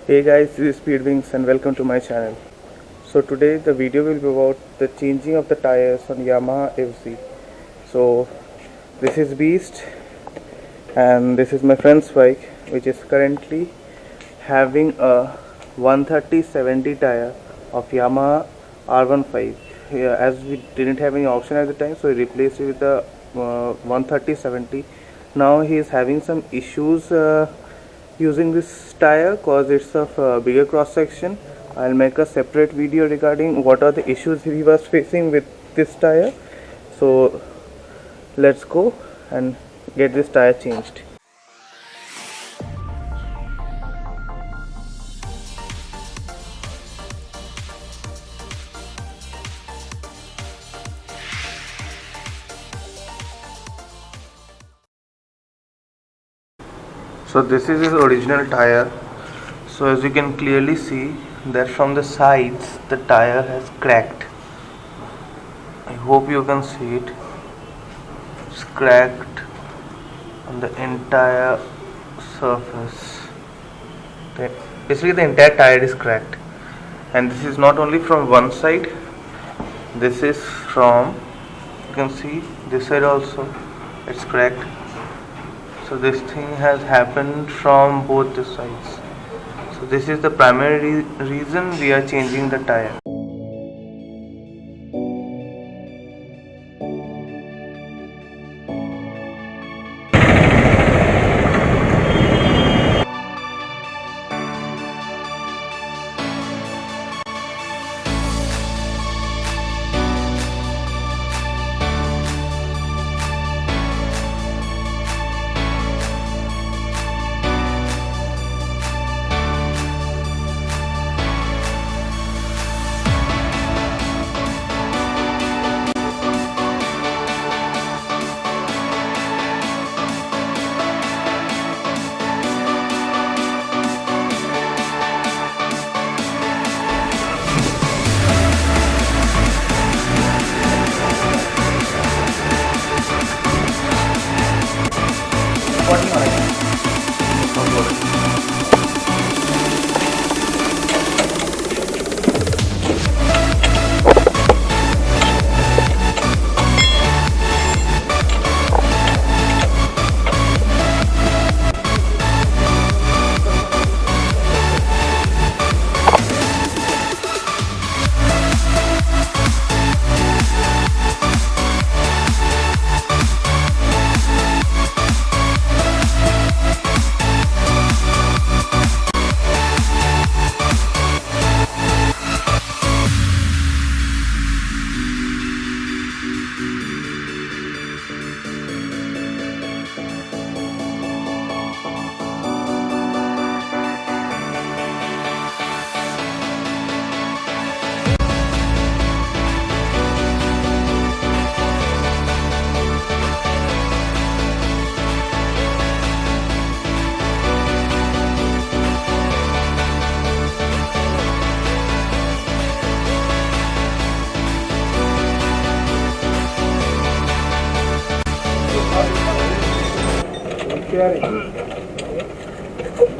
Hey guys, this is Speedwings and welcome to my channel. So today the video will be about the changing of the tires on Yamaha FZ. So this is Beast and this is my friend's bike, which is currently having a 130/70 tire of Yamaha R15. Here, as we didn't have any option at the time, so we replaced it with the 130/70. Now he is having some issues using this tire cause it's of bigger cross section. I'll make a separate video regarding what are the issues he was facing with this tire. So let's go and get this tire changed. So this is his original tire. So as you can clearly see that from the sides the tire has cracked. I hope you can see it. It's cracked on the entire surface. Basically the entire tire is cracked, and this is not only from one side, this is from, you can see this side also it's cracked. So this thing has happened from both the sides. So this is the primary reason we are changing the tire.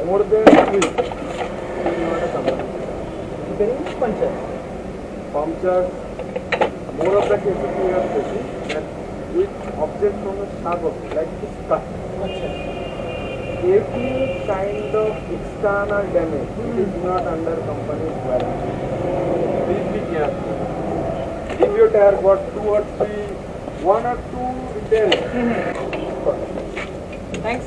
More than 3 puncture. More of the cases we are facing that with object from the sharp object like this cut. Any kind of external damage is not under company's warranty. Please be careful. If your tire got 2 or 3, 1 or 2 repairs. Thanks.